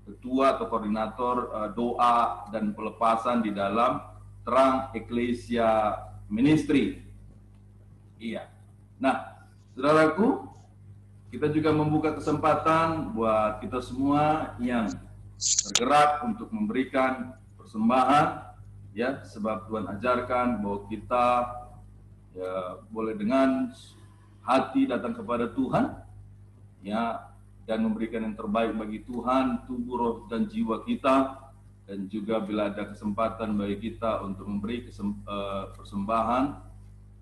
ketua atau koordinator doa dan pelepasan di dalam Terang Ecclesia Ministry. Iya. Nah, saudaraku, kita juga membuka kesempatan buat kita semua yang tergerak untuk memberikan persembahan ya, sebab Tuhan ajarkan bahwa kita ya boleh dengan hati datang kepada Tuhan ya, dan memberikan yang terbaik bagi Tuhan, tubuh, roh, dan jiwa kita. Dan juga bila ada kesempatan bagi kita untuk memberi persembahan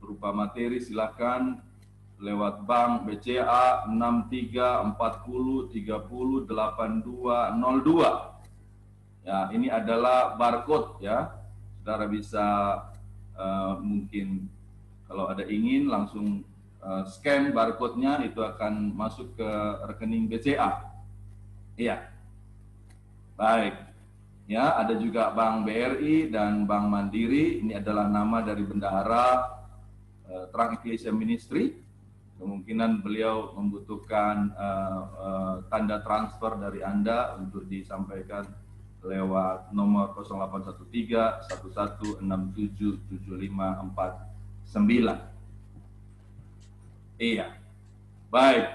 berupa materi, silakan lewat bank BCA 6340308202. Ya, ini adalah barcode ya. Saudara bisa mungkin kalau ada ingin langsung scan barcode-nya, itu akan masuk ke rekening BCA. Iya. Baik. Ya, ada juga Bank BRI dan Bank Mandiri. Ini adalah nama dari bendahara Terang Ecclesia Ministry. Kemungkinan beliau membutuhkan tanda transfer dari Anda untuk disampaikan lewat nomor 0813 11677549. Iya, baik.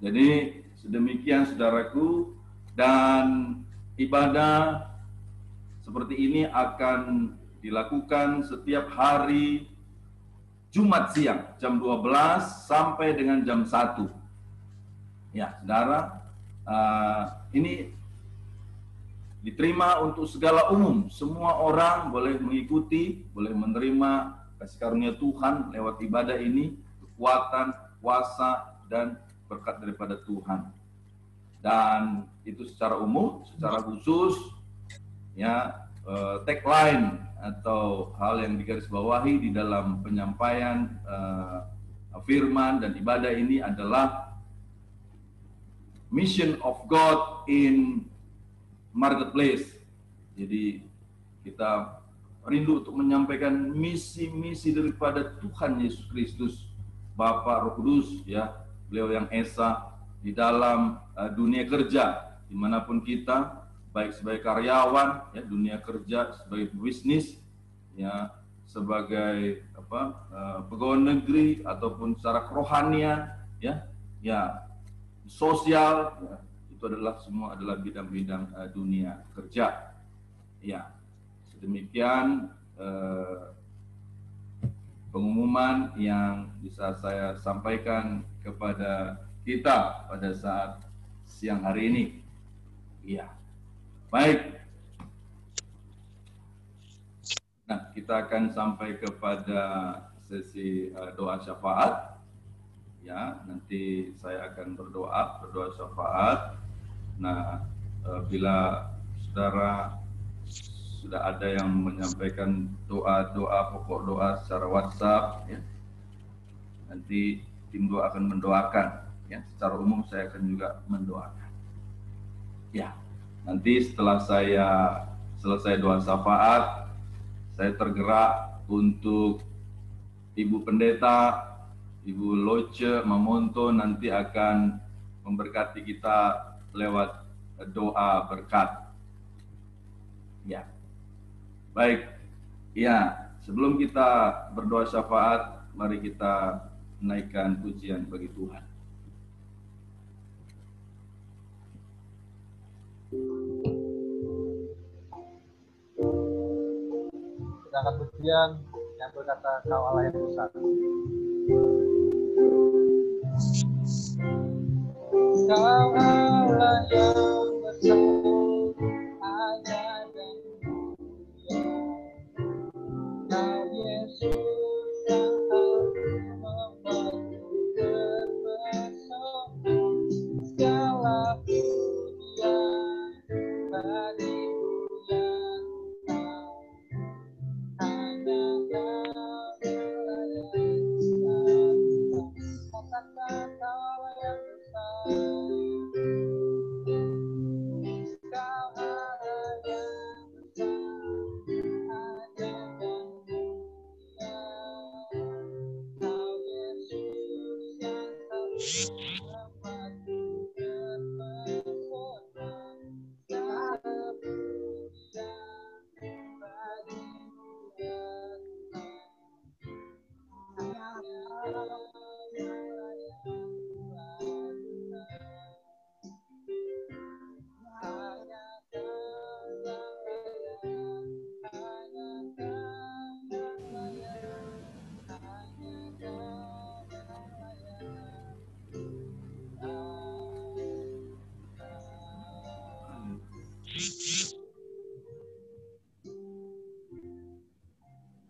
Jadi sedemikian saudaraku, dan ibadah seperti ini akan dilakukan setiap hari Jumat siang jam 12 sampai dengan jam 1. Ya, saudara, ini diterima untuk segala umum. Semua orang boleh mengikuti, boleh menerima kasih karunia Tuhan lewat ibadah ini, kekuatan, kuasa, dan berkat daripada Tuhan. Dan itu secara umum, secara khusus ya, tagline atau hal yang digarisbawahi di dalam penyampaian firman dan ibadah ini adalah Mission of God in Marketplace. Jadi kita rindu untuk menyampaikan misi-misi daripada Tuhan Yesus Kristus, Bapa Roh Kudus ya, beliau yang esa di dalam dunia kerja dimanapun kita, baik sebagai karyawan ya, dunia kerja, sebagai bisnis ya, sebagai pegawai negeri ataupun secara kerohanian ya, ya sosial ya, itu adalah semua adalah bidang-bidang dunia kerja ya. Sedemikian pengumuman yang bisa saya sampaikan kepada kita pada saat siang hari ini. Iya. Baik. Nah, kita akan sampai kepada sesi doa syafaat. Ya, nanti saya akan berdoa syafaat. Nah, bila saudara sudah ada yang menyampaikan doa-doa, pokok doa secara WhatsApp ya, nanti tim doa akan mendoakan ya, secara umum saya akan juga mendoakan ya. Nanti setelah saya selesai doa syafaat, saya tergerak untuk Ibu Pendeta, Ibu Loce Mamonto nanti akan memberkati kita lewat doa berkat ya. Baik, ya, Sebelum kita berdoa syafaat, mari kita naikkan pujian bagi Tuhan. Kita akan pujian yang berkata, Kau Allah yang besar. Kau Allah yang besar, hanya dan mulia. Kau Yesus yang membuatku terpesona. Segala pujian bagimu ya Tuhan. Hanya Kau yang besar. Katakan Kau Allah yang besar. Kau Allah yang besar, hanya dan mulia. Kau Yesus yang membuatku terpesona. Segala pujian bagimu ya Tuhan. Hanya Kau yang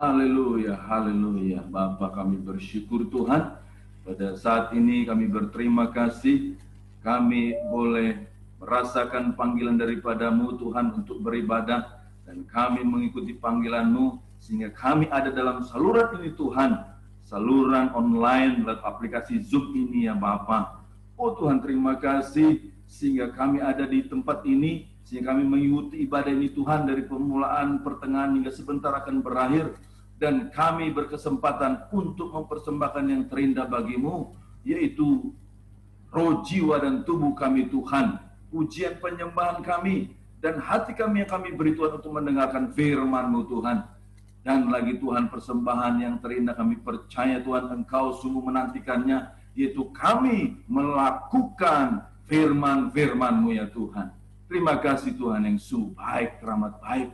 Haleluya, haleluya. Bapa, kami bersyukur Tuhan. Pada saat ini kami berterima kasih. Kami boleh merasakan panggilan daripada-Mu Tuhan untuk beribadah. Dan kami mengikuti panggilan-Mu. Sehingga kami ada dalam saluran ini Tuhan. Saluran online lewat aplikasi Zoom ini ya Bapa. Oh Tuhan, terima kasih. Sehingga kami ada di tempat ini. Sehingga kami mengikuti ibadah ini Tuhan dari permulaan, pertengahan hingga sebentar akan berakhir. Dan kami berkesempatan untuk mempersembahkan yang terindah bagi-Mu, yaitu roh, jiwa, dan tubuh kami Tuhan. Pujian penyembahan kami dan hati kami yang kami beri Tuhan untuk mendengarkan firman-Mu Tuhan. Dan lagi Tuhan, persembahan yang terindah kami percaya Tuhan Engkau sungguh menantikannya, yaitu kami melakukan firman-firman-Mu ya Tuhan. Terima kasih Tuhan yang sungguh baik, teramat baik.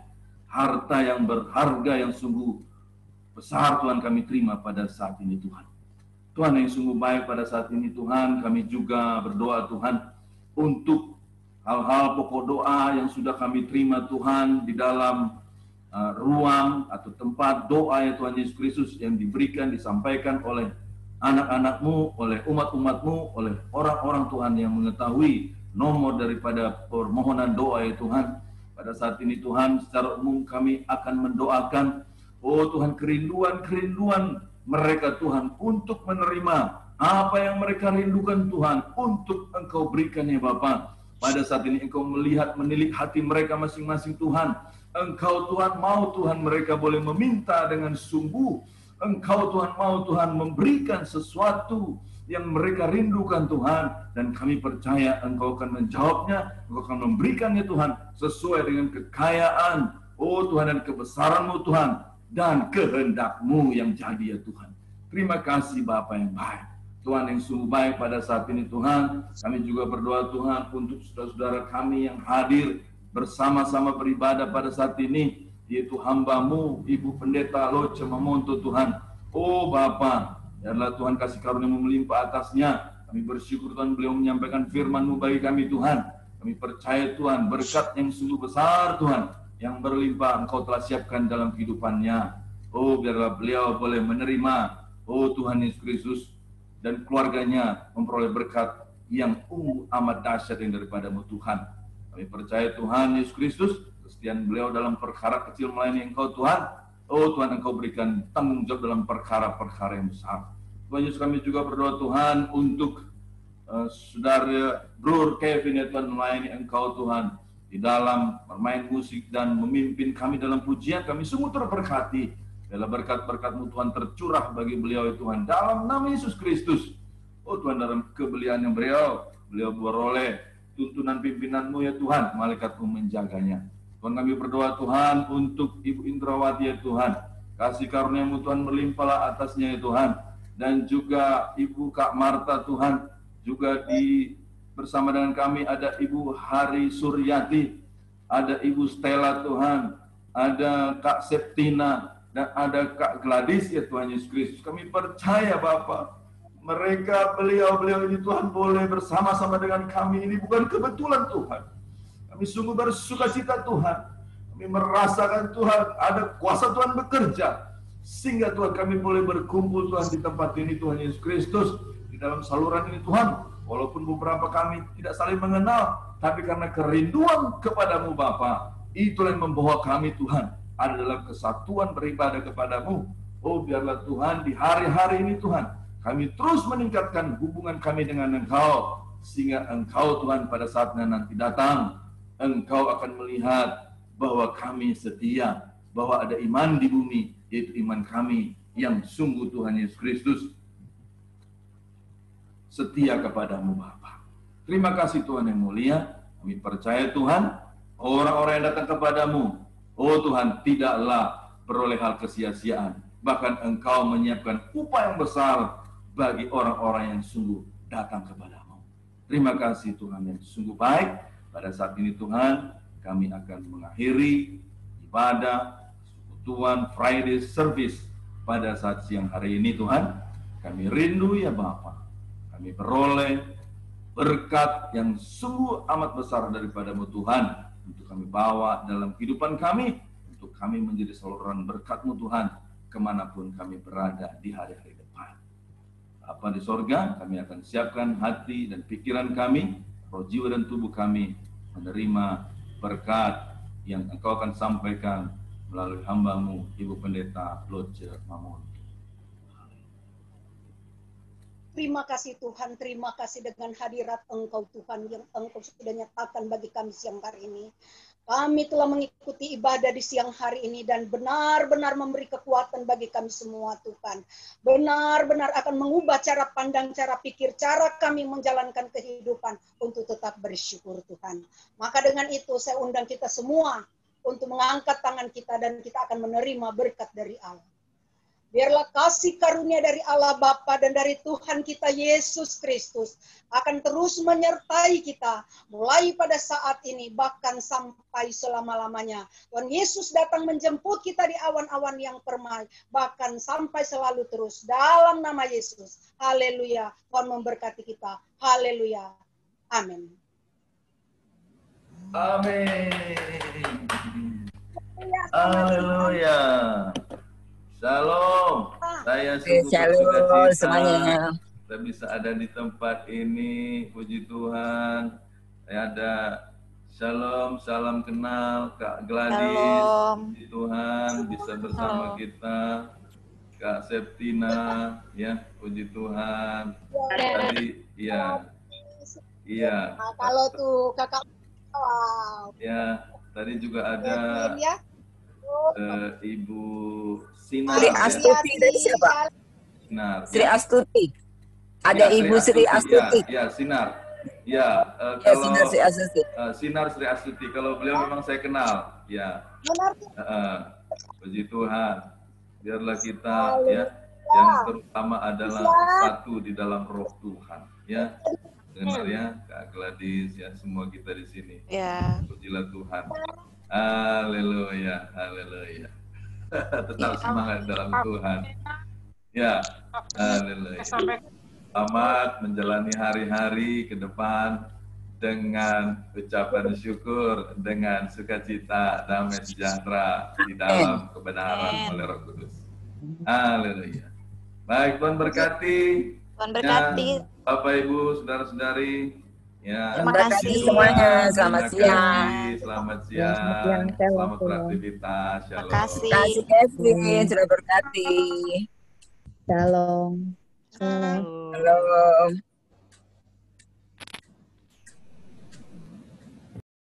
Harta yang berharga yang sungguh besar Tuhan kami terima pada saat ini Tuhan. Tuhan yang sungguh baik pada saat ini Tuhan, kami juga berdoa Tuhan untuk hal-hal pokok doa yang sudah kami terima Tuhan di dalam ruang atau tempat doa ya Tuhan Yesus Kristus yang diberikan, disampaikan oleh anak-anak-Mu, oleh umat-umat-Mu, oleh orang-orang Tuhan yang mengetahui nomor daripada permohonan doa ya Tuhan. Pada saat ini Tuhan, secara umum kami akan mendoakan oh Tuhan, kerinduan-kerinduan mereka Tuhan untuk menerima apa yang mereka rindukan Tuhan untuk Engkau berikan ya Bapa. Pada saat ini Engkau melihat, menilik hati mereka masing-masing Tuhan. Engkau Tuhan mau Tuhan mereka boleh meminta dengan sungguh. Engkau Tuhan mau Tuhan memberikan sesuatu yang mereka rindukan Tuhan. Dan kami percaya Engkau akan menjawabnya, Engkau akan memberikannya Tuhan sesuai dengan kekayaan oh Tuhan dan kebesaran-Mu Tuhan. Dan kehendak-Mu yang jadi ya Tuhan. Terima kasih Bapa yang baik. Tuhan yang sungguh baik pada saat ini Tuhan. Kami juga berdoa Tuhan untuk saudara-saudara kami yang hadir bersama-sama beribadah pada saat ini. Yaitu hamba-Mu, Ibu Pendeta Loce Mamonto Tuhan. Oh Bapa, biarlah Tuhan kasih karunia-Mu melimpah atasnya. Kami bersyukur Tuhan beliau menyampaikan firman-Mu bagi kami Tuhan. Kami percaya Tuhan berkat yang sungguh besar Tuhan yang berlimpah Engkau telah siapkan dalam kehidupannya. Oh biarlah beliau boleh menerima oh Tuhan Yesus Kristus dan keluarganya memperoleh berkat yang amat dahsyat yang daripada-Mu Tuhan. Kami percaya Tuhan Yesus Kristus, kesetiaan beliau dalam perkara kecil melayani Engkau Tuhan. Oh Tuhan, Engkau berikan tanggung jawab dalam perkara-perkara yang besar. Tuhan Yesus, kami juga berdoa Tuhan untuk saudara Bro Kevin ya Tuhan, melayani Engkau Tuhan di dalam bermain musik dan memimpin kami dalam pujian. Kami sungguh terberkati. Dalam berkat-berkat-Mu Tuhan tercurah bagi beliau ya Tuhan dalam nama Yesus Kristus. Oh Tuhan, dalam kebelian yang beliau beroleh tuntunan pimpinan-Mu ya Tuhan, malaikat-Mu menjaganya. Tuhan, kami berdoa Tuhan untuk Ibu Indrawati ya Tuhan, Kasih karunia-Mu Tuhan melimpahlah atasnya ya Tuhan. Dan juga Ibu Kak Marta Tuhan, juga bersama dengan kami ada Ibu Hari Suryati, ada Ibu Stella Tuhan, ada Kak Septina, dan ada Kak Gladys ya Tuhan Yesus Kristus. Kami percaya Bapa, beliau-beliau ini Tuhan boleh bersama-sama dengan kami, ini bukan kebetulan Tuhan. Kami sungguh bersuka cita Tuhan. Kami merasakan Tuhan ada kuasa Tuhan bekerja. Sehingga Tuhan kami boleh berkumpul Tuhan di tempat ini Tuhan Yesus Kristus. Di dalam saluran ini Tuhan. Walaupun beberapa kami tidak saling mengenal. Tapi karena kerinduan kepadamu Bapa, itulah yang membawa kami Tuhan. Ada dalam kesatuan beribadah kepadamu. Oh biarlah Tuhan di hari-hari ini Tuhan, kami terus meningkatkan hubungan kami dengan Engkau. Sehingga Engkau Tuhan pada saatnya nanti datang, Engkau akan melihat bahwa kami setia, bahwa ada iman di bumi, yaitu iman kami yang sungguh Tuhan Yesus Kristus setia kepadamu Bapa. Terima kasih Tuhan yang mulia. Kami percaya Tuhan, orang-orang yang datang kepadamu, oh Tuhan, tidaklah beroleh hal kesia-siaan. Bahkan Engkau menyiapkan upah yang besar bagi orang-orang yang sungguh datang kepadamu. Terima kasih Tuhan yang sungguh baik. Pada saat ini Tuhan, kami akan mengakhiri ibadah Tuhan Friday Service pada saat siang hari ini Tuhan. Kami rindu ya Bapa, kami beroleh berkat yang sungguh amat besar daripadamu Tuhan, untuk kami bawa dalam kehidupan kami, untuk kami menjadi saluran berkat-Mu Tuhan, kemanapun kami berada di hari-hari depan. Bapa di sorga, kami akan siapkan hati dan pikiran kami, roh jiwa dan tubuh kami, menerima berkat yang Engkau akan sampaikan melalui hamba-Mu, Ibu Pendeta Loce Mamon. Terima kasih Tuhan, terima kasih dengan hadirat Engkau Tuhan yang Engkau sudah nyatakan bagi kami siang hari ini. Kami telah mengikuti ibadah di siang hari ini dan benar-benar memberi kekuatan bagi kami semua Tuhan. Benar-benar akan mengubah cara pandang, cara pikir, cara kami menjalankan kehidupan untuk tetap bersyukur Tuhan. Maka dengan itu saya undang kita semua untuk mengangkat tangan kita dan kita akan menerima berkat dari Allah. Biarlah kasih karunia dari Allah Bapa dan dari Tuhan kita Yesus Kristus akan terus menyertai kita mulai pada saat ini bahkan sampai selama-lamanya. Tuhan Yesus datang menjemput kita di awan-awan yang permai bahkan sampai selalu terus dalam nama Yesus. Haleluya. Tuhan memberkati kita. Haleluya. Amin. Amin. Haleluya. Shalom. Saya sungguh bersuka cita kita bisa ada di tempat ini. Puji Tuhan. Saya ada shalom, salam kenal Kak Gladys. Shalom. Puji Tuhan bisa bersama kita. Kak Septina, ya, puji Tuhan. Tadi, iya. Nah, kalau tuh Kakak, wow. Ya, tadi juga ada Ibu Sinar. Sri Astuti dari siapa? Sinar. Sri Astuti. Ada Ibu Sri Astuti. Ya, Sinar. Ya, kalau Sri Astuti. Sinar Sri Astuti. Kalau beliau memang saya kenal. Ya. Puji Tuhan. Biarlah kita ya yang terutama adalah satu di dalam roh Tuhan. Ya. Dengar ya, Kak Gladys ya, semua kita di sini. Ya. Pujilah Tuhan. Haleluya, haleluya. Tetap semangat dalam Tuhan. Ya, haleluya. Selamat menjalani hari-hari ke depan dengan ucapan syukur, dengan sukacita, damai sejahtera di dalam kebenaran oleh Roh Kudus. Haleluya. Baik, Tuhan berkati. Tuhan berkati. Ya, Bapak Ibu, saudara-saudari. Ya, terima kasih semuanya. Selamat siang. Selamat siang. Selamat beraktivitas. Shalom. Terima kasih Kevin sudah berkati. Shalom. Shalom.